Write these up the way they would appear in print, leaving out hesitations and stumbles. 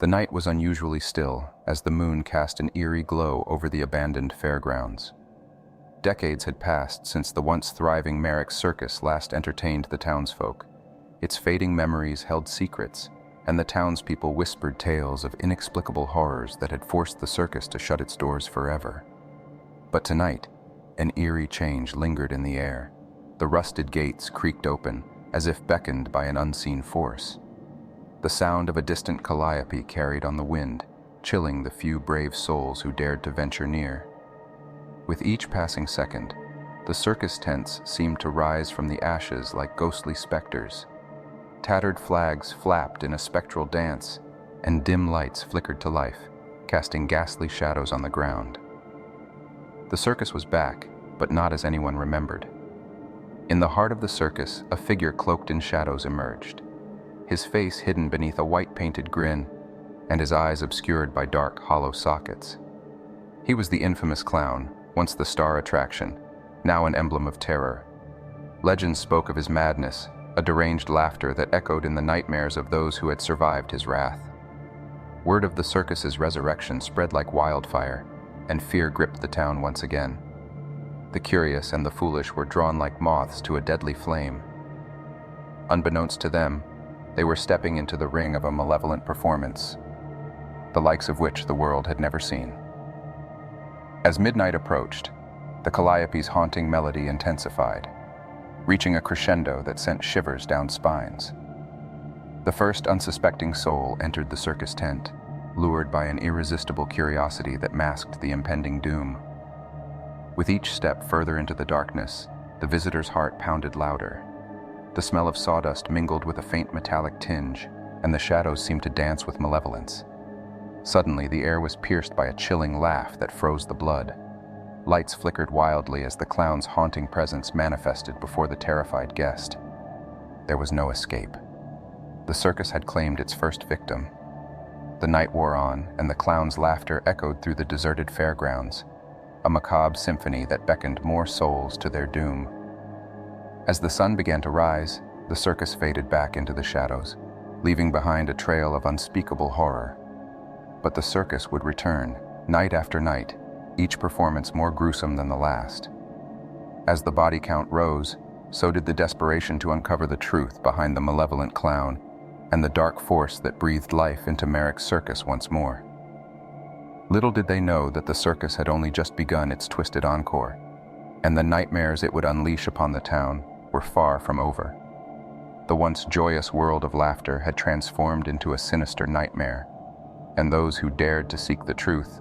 The night was unusually still, as the moon cast an eerie glow over the abandoned fairgrounds. Decades had passed since the once thriving Marek Circus last entertained the townsfolk. Its fading memories held secrets, and the townspeople whispered tales of inexplicable horrors that had forced the circus to shut its doors forever. But tonight, an eerie change lingered in the air. The rusted gates creaked open, as if beckoned by an unseen force. The sound of a distant calliope carried on the wind, chilling the few brave souls who dared to venture near. With each passing second, the circus tents seemed to rise from the ashes like ghostly specters. Tattered flags flapped in a spectral dance, and dim lights flickered to life, casting ghastly shadows on the ground. The circus was back, but not as anyone remembered. In the heart of the circus, a figure cloaked in shadows emerged, his face hidden beneath a white-painted grin, and his eyes obscured by dark, hollow sockets. He was the infamous clown, once the star attraction, now an emblem of terror. Legends spoke of his madness, a deranged laughter that echoed in the nightmares of those who had survived his wrath. Word of the circus's resurrection spread like wildfire, and fear gripped the town once again. The curious and the foolish were drawn like moths to a deadly flame. Unbeknownst to them, they were stepping into the ring of a malevolent performance, the likes of which the world had never seen. As midnight approached, the calliope's haunting melody intensified, reaching a crescendo that sent shivers down spines. The first unsuspecting soul entered the circus tent, lured by an irresistible curiosity that masked the impending doom. With each step further into the darkness, the visitor's heart pounded louder. The smell of sawdust mingled with a faint metallic tinge, and the shadows seemed to dance with malevolence. Suddenly, the air was pierced by a chilling laugh that froze the blood. Lights flickered wildly as the clown's haunting presence manifested before the terrified guest. There was no escape. The circus had claimed its first victim. The night wore on, and the clown's laughter echoed through the deserted fairgrounds, a macabre symphony that beckoned more souls to their doom. As the sun began to rise, the circus faded back into the shadows, leaving behind a trail of unspeakable horror. But the circus would return, night after night, each performance more gruesome than the last. As the body count rose, so did the desperation to uncover the truth behind the malevolent clown and the dark force that breathed life into Marek's circus once more. Little did they know that the circus had only just begun its twisted encore, and the nightmares it would unleash upon the town were far from over. The once joyous world of laughter had transformed into a sinister nightmare, and those who dared to seek the truth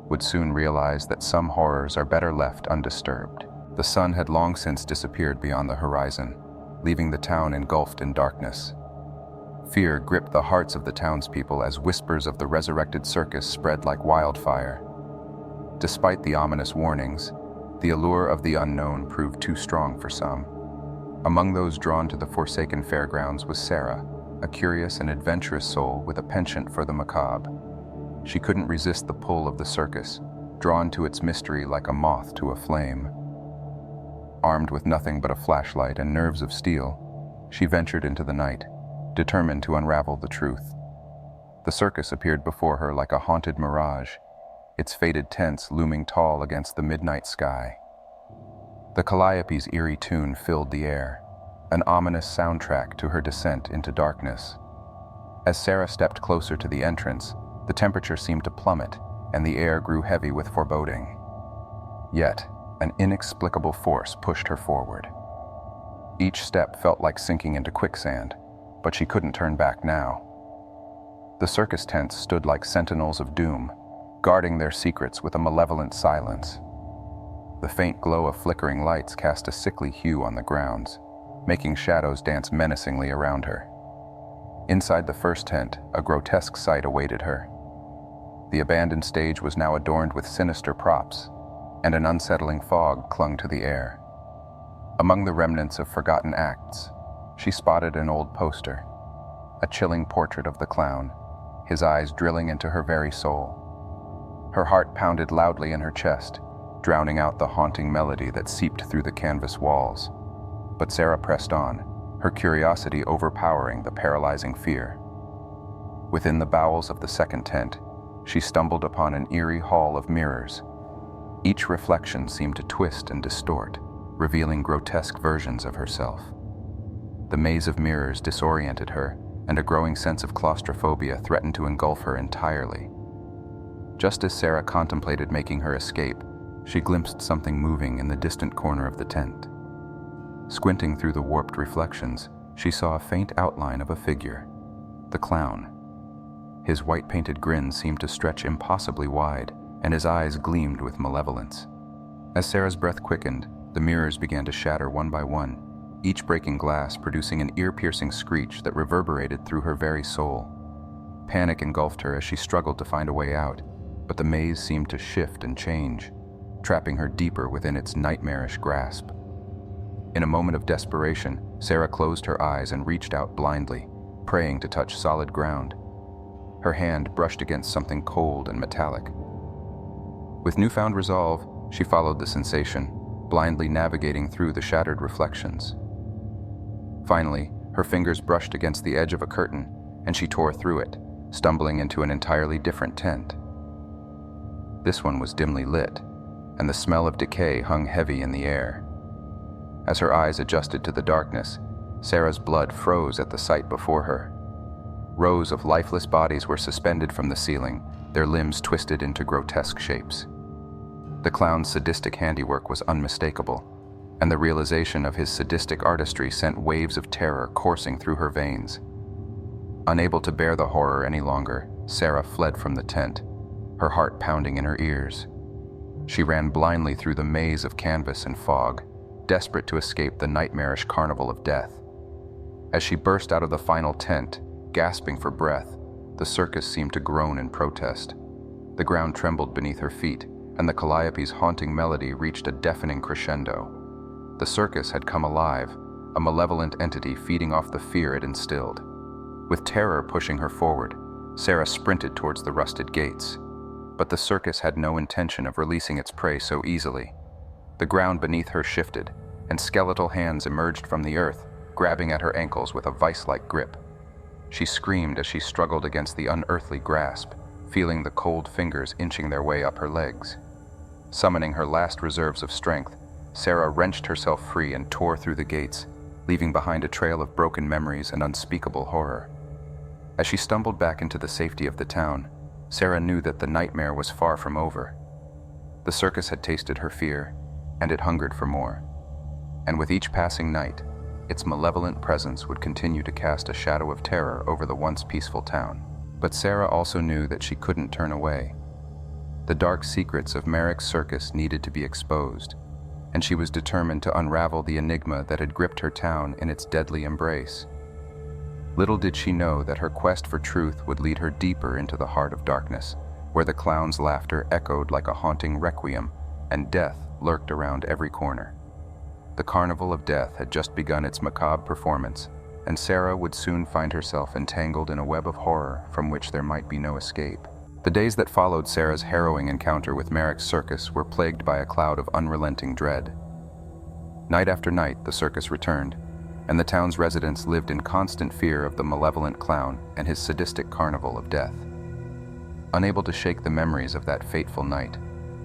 would soon realize that some horrors are better left undisturbed. The sun had long since disappeared beyond the horizon, leaving the town engulfed in darkness. Fear gripped the hearts of the townspeople as whispers of the resurrected circus spread like wildfire. Despite the ominous warnings, the allure of the unknown proved too strong for some. Among those drawn to the forsaken fairgrounds was Sarah, a curious and adventurous soul with a penchant for the macabre. She couldn't resist the pull of the circus, drawn to its mystery like a moth to a flame. Armed with nothing but a flashlight and nerves of steel, she ventured into the night, determined to unravel the truth. The circus appeared before her like a haunted mirage, its faded tents looming tall against the midnight sky. The calliope's eerie tune filled the air, an ominous soundtrack to her descent into darkness. As Sarah stepped closer to the entrance, the temperature seemed to plummet, and the air grew heavy with foreboding. Yet, an inexplicable force pushed her forward. Each step felt like sinking into quicksand, but she couldn't turn back now. The circus tents stood like sentinels of doom, guarding their secrets with a malevolent silence. The faint glow of flickering lights cast a sickly hue on the grounds, making shadows dance menacingly around her. Inside the first tent, a grotesque sight awaited her. The abandoned stage was now adorned with sinister props, and an unsettling fog clung to the air. Among the remnants of forgotten acts, she spotted an old poster, a chilling portrait of the clown, his eyes drilling into her very soul. Her heart pounded loudly in her chest, drowning out the haunting melody that seeped through the canvas walls. But Sarah pressed on, her curiosity overpowering the paralyzing fear. Within the bowels of the second tent, she stumbled upon an eerie hall of mirrors. Each reflection seemed to twist and distort, revealing grotesque versions of herself. The maze of mirrors disoriented her, and a growing sense of claustrophobia threatened to engulf her entirely. Just as Sarah contemplated making her escape, she glimpsed something moving in the distant corner of the tent. Squinting through the warped reflections, she saw a faint outline of a figure: the clown. His white-painted grin seemed to stretch impossibly wide, and his eyes gleamed with malevolence. As Sarah's breath quickened, the mirrors began to shatter one by one, each breaking glass producing an ear-piercing screech that reverberated through her very soul. Panic engulfed her as she struggled to find a way out, but the maze seemed to shift and change, trapping her deeper within its nightmarish grasp. In a moment of desperation, Sarah closed her eyes and reached out blindly, praying to touch solid ground. Her hand brushed against something cold and metallic. With newfound resolve, she followed the sensation, blindly navigating through the shattered reflections. Finally, her fingers brushed against the edge of a curtain, and she tore through it, stumbling into an entirely different tent. This one was dimly lit, and the smell of decay hung heavy in the air. As her eyes adjusted to the darkness, Sarah's blood froze at the sight before her. Rows of lifeless bodies were suspended from the ceiling, their limbs twisted into grotesque shapes. The clown's sadistic handiwork was unmistakable, and the realization of his sadistic artistry sent waves of terror coursing through her veins. Unable to bear the horror any longer, Sarah fled from the tent, her heart pounding in her ears. She ran blindly through the maze of canvas and fog, desperate to escape the nightmarish carnival of death. As she burst out of the final tent, gasping for breath, the circus seemed to groan in protest. The ground trembled beneath her feet, and the calliope's haunting melody reached a deafening crescendo. The circus had come alive, a malevolent entity feeding off the fear it instilled. With terror pushing her forward, Sarah sprinted towards the rusted gates. But the circus had no intention of releasing its prey so easily. The ground beneath her shifted, and skeletal hands emerged from the earth, grabbing at her ankles with a vice-like grip. She screamed as she struggled against the unearthly grasp, feeling the cold fingers inching their way up her legs. Summoning her last reserves of strength, Sarah wrenched herself free and tore through the gates, leaving behind a trail of broken memories and unspeakable horror. As she stumbled back into the safety of the town, Sarah knew that the nightmare was far from over. The circus had tasted her fear, and it hungered for more. And with each passing night, its malevolent presence would continue to cast a shadow of terror over the once peaceful town. But Sarah also knew that she couldn't turn away. The dark secrets of Marek's circus needed to be exposed, and she was determined to unravel the enigma that had gripped her town in its deadly embrace. Little did she know that her quest for truth would lead her deeper into the heart of darkness, where the clown's laughter echoed like a haunting requiem, and death lurked around every corner. The Carnival of Death had just begun its macabre performance, and Sarah would soon find herself entangled in a web of horror from which there might be no escape. The days that followed Sarah's harrowing encounter with Marek's circus were plagued by a cloud of unrelenting dread. Night after night, the circus returned, and the town's residents lived in constant fear of the malevolent clown and his sadistic carnival of death. Unable to shake the memories of that fateful night,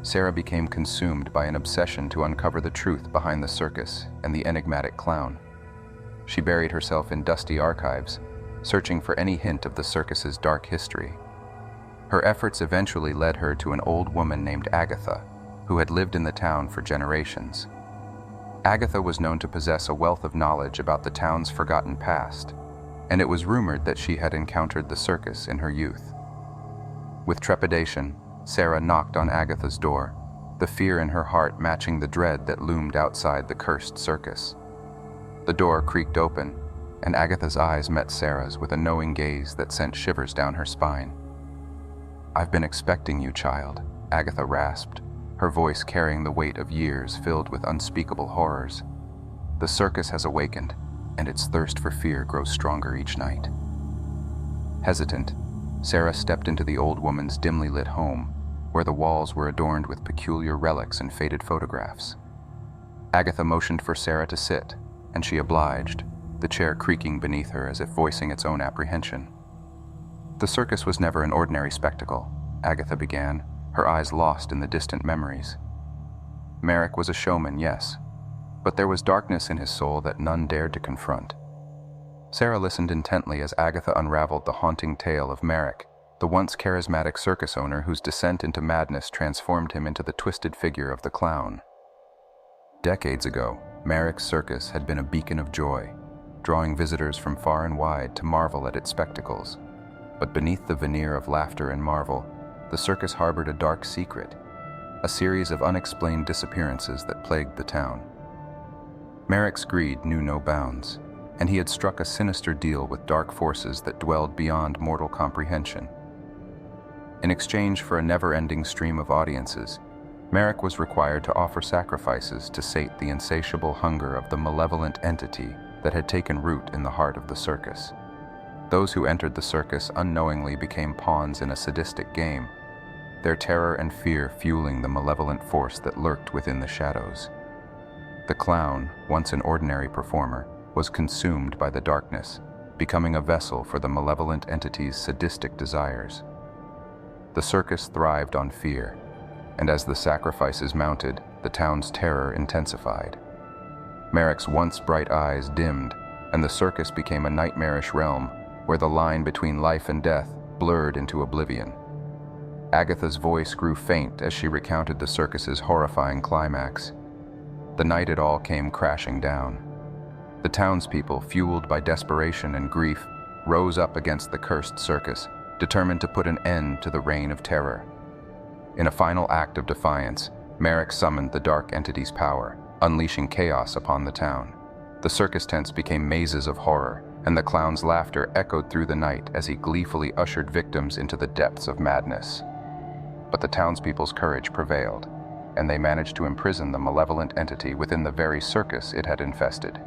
Sarah became consumed by an obsession to uncover the truth behind the circus and the enigmatic clown. She buried herself in dusty archives, searching for any hint of the circus's dark history. Her efforts eventually led her to an old woman named Agatha, who had lived in the town for generations. Agatha was known to possess a wealth of knowledge about the town's forgotten past, and it was rumored that she had encountered the circus in her youth. With trepidation, Sarah knocked on Agatha's door, the fear in her heart matching the dread that loomed outside the cursed circus. The door creaked open, and Agatha's eyes met Sarah's with a knowing gaze that sent shivers down her spine. "I've been expecting you, child," Agatha rasped, her voice carrying the weight of years filled with unspeakable horrors. "The circus has awakened, and its thirst for fear grows stronger each night." Hesitant, Sarah stepped into the old woman's dimly lit home, where the walls were adorned with peculiar relics and faded photographs. Agatha motioned for Sarah to sit, and she obliged, the chair creaking beneath her as if voicing its own apprehension. The circus was never an ordinary spectacle, Agatha began, her eyes lost in the distant memories. Marek was a showman, yes, but there was darkness in his soul that none dared to confront. Sarah listened intently as Agatha unraveled the haunting tale of Marek, the once charismatic circus owner whose descent into madness transformed him into the twisted figure of the clown. Decades ago, Marek's circus had been a beacon of joy, drawing visitors from far and wide to marvel at its spectacles. But beneath the veneer of laughter and marvel, the circus harbored a dark secret, a series of unexplained disappearances that plagued the town. Marek's greed knew no bounds, and he had struck a sinister deal with dark forces that dwelled beyond mortal comprehension. In exchange for a never-ending stream of audiences, Marek was required to offer sacrifices to sate the insatiable hunger of the malevolent entity that had taken root in the heart of the circus. Those who entered the circus unknowingly became pawns in a sadistic game, their terror and fear fueling the malevolent force that lurked within the shadows. The clown, once an ordinary performer, was consumed by the darkness, becoming a vessel for the malevolent entity's sadistic desires. The circus thrived on fear, and as the sacrifices mounted, the town's terror intensified. Marek's once bright eyes dimmed, and the circus became a nightmarish realm where the line between life and death blurred into oblivion. Agatha's voice grew faint as she recounted the circus's horrifying climax. The night it all came crashing down. The townspeople, fueled by desperation and grief, rose up against the cursed circus, determined to put an end to the reign of terror. In a final act of defiance, Marek summoned the dark entity's power, unleashing chaos upon the town. The circus tents became mazes of horror, and the clown's laughter echoed through the night as he gleefully ushered victims into the depths of madness. But the townspeople's courage prevailed, and they managed to imprison the malevolent entity within the very circus it had infested.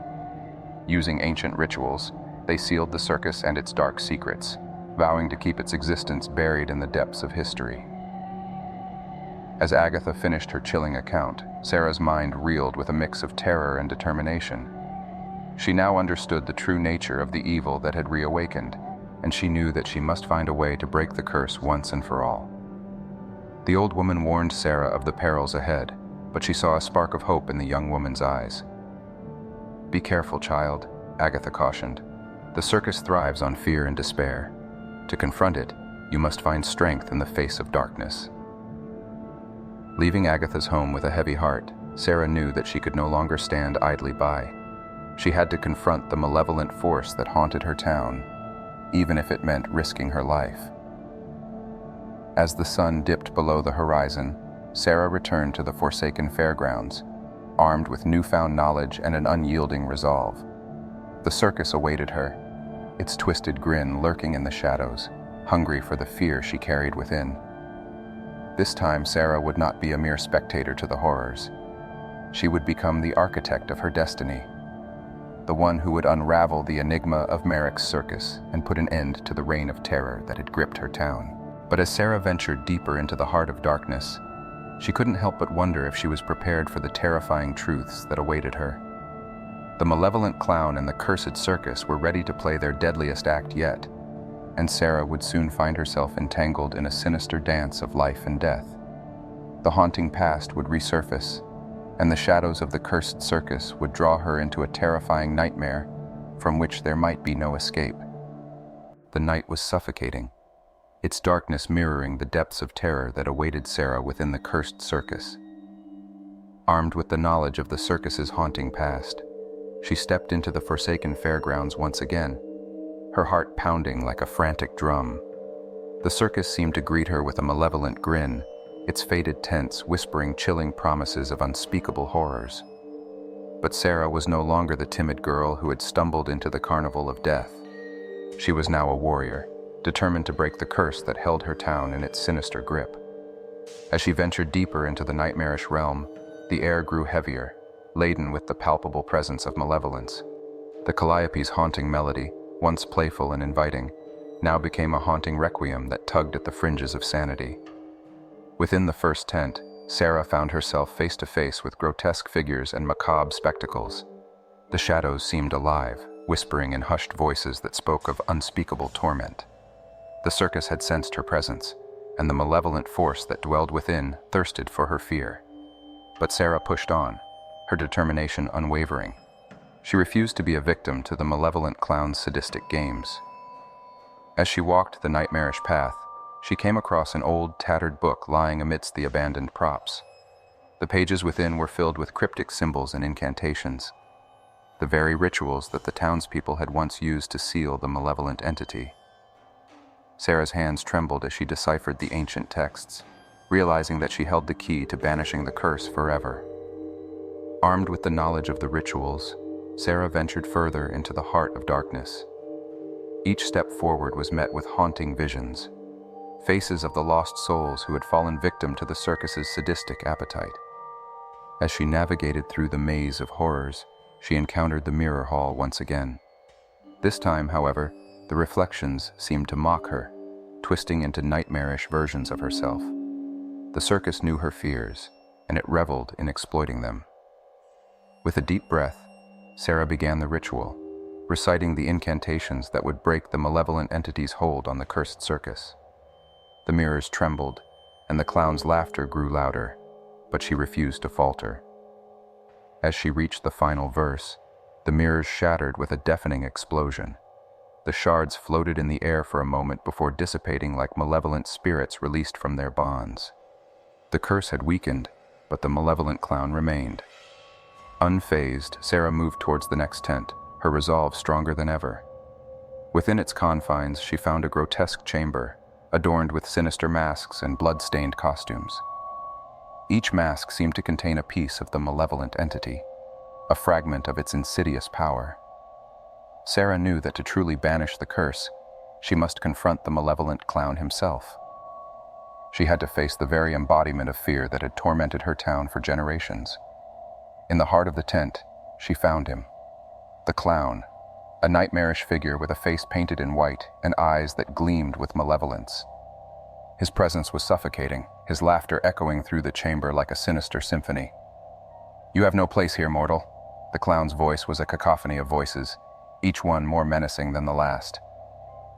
Using ancient rituals, they sealed the circus and its dark secrets, vowing to keep its existence buried in the depths of history. As Agatha finished her chilling account, Sarah's mind reeled with a mix of terror and determination. She now understood the true nature of the evil that had reawakened, and she knew that she must find a way to break the curse once and for all. The old woman warned Sarah of the perils ahead, but she saw a spark of hope in the young woman's eyes. "Be careful, child," Agatha cautioned. "The circus thrives on fear and despair. To confront it, you must find strength in the face of darkness." Leaving Agatha's home with a heavy heart, Sarah knew that she could no longer stand idly by. She had to confront the malevolent force that haunted her town, even if it meant risking her life. As the sun dipped below the horizon, Sarah returned to the forsaken fairgrounds, armed with newfound knowledge and an unyielding resolve. The circus awaited her, its twisted grin lurking in the shadows, hungry for the fear she carried within. This time, Sarah would not be a mere spectator to the horrors. She would become the architect of her destiny, the one who would unravel the enigma of Marek's circus and put an end to the reign of terror that had gripped her town. But as Sarah ventured deeper into the heart of darkness, she couldn't help but wonder if she was prepared for the terrifying truths that awaited her. The malevolent clown and the cursed circus were ready to play their deadliest act yet, and Sarah would soon find herself entangled in a sinister dance of life and death. The haunting past would resurface, and the shadows of the cursed circus would draw her into a terrifying nightmare from which there might be no escape. The night was suffocating, its darkness mirroring the depths of terror that awaited Sarah within the cursed circus. Armed with the knowledge of the circus's haunting past, she stepped into the forsaken fairgrounds once again, her heart pounding like a frantic drum. The circus seemed to greet her with a malevolent grin, its faded tents whispering chilling promises of unspeakable horrors. But Sarah was no longer the timid girl who had stumbled into the carnival of death. She was now a warrior, determined to break the curse that held her town in its sinister grip. As she ventured deeper into the nightmarish realm, the air grew heavier, laden with the palpable presence of malevolence. The calliope's haunting melody, once playful and inviting, now became a haunting requiem that tugged at the fringes of sanity. Within the first tent, Sarah found herself face to face with grotesque figures and macabre spectacles. The shadows seemed alive, whispering in hushed voices that spoke of unspeakable torment. The circus had sensed her presence, and the malevolent force that dwelled within thirsted for her fear. But Sarah pushed on, her determination unwavering. She refused to be a victim to the malevolent clown's sadistic games. As she walked the nightmarish path, she came across an old, tattered book lying amidst the abandoned props. The pages within were filled with cryptic symbols and incantations, the very rituals that the townspeople had once used to seal the malevolent entity. Sarah's hands trembled as she deciphered the ancient texts, realizing that she held the key to banishing the curse forever. Armed with the knowledge of the rituals, Sarah ventured further into the heart of darkness. Each step forward was met with haunting visions, faces of the lost souls who had fallen victim to the circus's sadistic appetite. As she navigated through the maze of horrors, she encountered the mirror hall once again. This time, however, the reflections seemed to mock her, twisting into nightmarish versions of herself. The circus knew her fears, and it reveled in exploiting them. With a deep breath, Sarah began the ritual, reciting the incantations that would break the malevolent entity's hold on the cursed circus. The mirrors trembled, and the clown's laughter grew louder, but she refused to falter. As she reached the final verse, the mirrors shattered with a deafening explosion. The shards floated in the air for a moment before dissipating like malevolent spirits released from their bonds. The curse had weakened, but the malevolent clown remained. Unfazed, Sarah moved towards the next tent, her resolve stronger than ever. Within its confines, she found a grotesque chamber, adorned with sinister masks and blood-stained costumes. Each mask seemed to contain a piece of the malevolent entity, a fragment of its insidious power. Sarah knew that to truly banish the curse, she must confront the malevolent clown himself. She had to face the very embodiment of fear that had tormented her town for generations. In the heart of the tent, she found him. The clown, a nightmarish figure with a face painted in white and eyes that gleamed with malevolence. His presence was suffocating, his laughter echoing through the chamber like a sinister symphony. "You have no place here, mortal." The clown's voice was a cacophony of voices, each one more menacing than the last.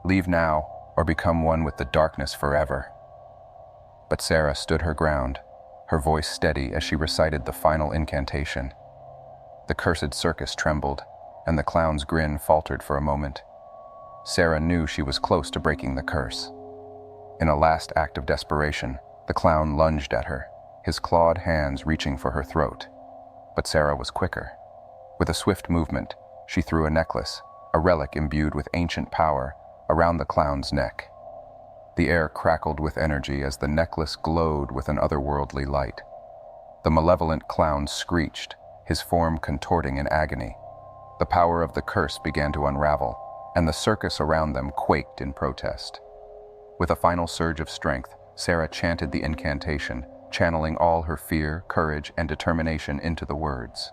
"Leave now, or become one with the darkness forever." But Sarah stood her ground, her voice steady as she recited the final incantation. The cursed circus trembled, and the clown's grin faltered for a moment. Sarah knew she was close to breaking the curse. In a last act of desperation, the clown lunged at her, his clawed hands reaching for her throat. But Sarah was quicker. With a swift movement, she threw a necklace, a relic imbued with ancient power, around the clown's neck. The air crackled with energy as the necklace glowed with an otherworldly light. The malevolent clown screeched, his form contorting in agony. The power of the curse began to unravel, and the circus around them quaked in protest. With a final surge of strength, Sarah chanted the incantation, channeling all her fear, courage, and determination into the words.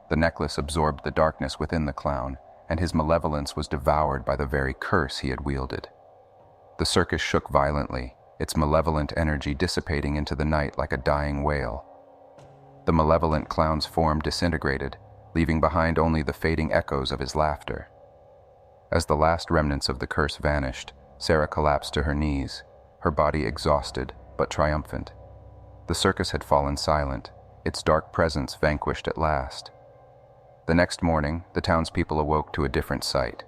The necklace absorbed the darkness within the clown, and his malevolence was devoured by the very curse he had wielded. The circus shook violently, its malevolent energy dissipating into the night like a dying whale. The malevolent clown's form disintegrated, leaving behind only the fading echoes of his laughter. As the last remnants of the curse vanished, Sarah collapsed to her knees, her body exhausted but triumphant. The circus had fallen silent, its dark presence vanquished at last. The next morning, the townspeople awoke to a different sight.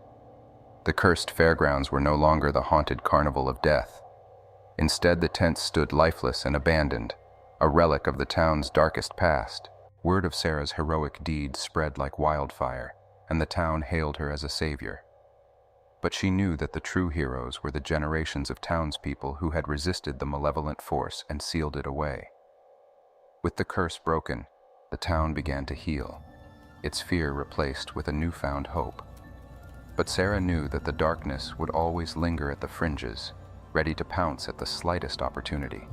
The cursed fairgrounds were no longer the haunted carnival of death. Instead, the tents stood lifeless and abandoned, a relic of the town's darkest past. Word of Sarah's heroic deeds spread like wildfire, and the town hailed her as a savior. But she knew that the true heroes were the generations of townspeople who had resisted the malevolent force and sealed it away. With the curse broken, the town began to heal, its fear replaced with a newfound hope. But Sarah knew that the darkness would always linger at the fringes, ready to pounce at the slightest opportunity.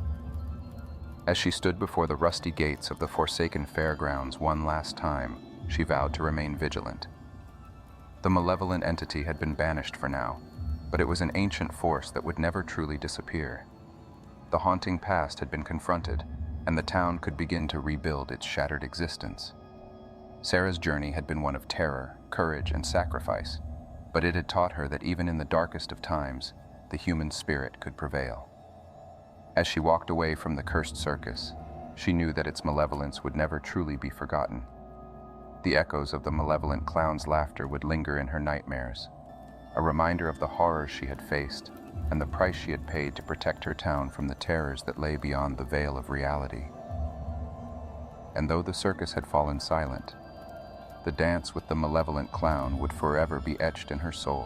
As she stood before the rusty gates of the forsaken fairgrounds one last time, she vowed to remain vigilant. The malevolent entity had been banished for now, but it was an ancient force that would never truly disappear. The haunting past had been confronted, and the town could begin to rebuild its shattered existence. Sarah's journey had been one of terror, courage, and sacrifice, but it had taught her that even in the darkest of times, the human spirit could prevail. As she walked away from the cursed circus, she knew that its malevolence would never truly be forgotten. The echoes of the malevolent clown's laughter would linger in her nightmares, a reminder of the horrors she had faced and the price she had paid to protect her town from the terrors that lay beyond the veil of reality. And though the circus had fallen silent, the dance with the malevolent clown would forever be etched in her soul,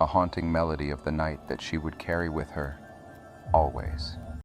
a haunting melody of the night that she would carry with her, always.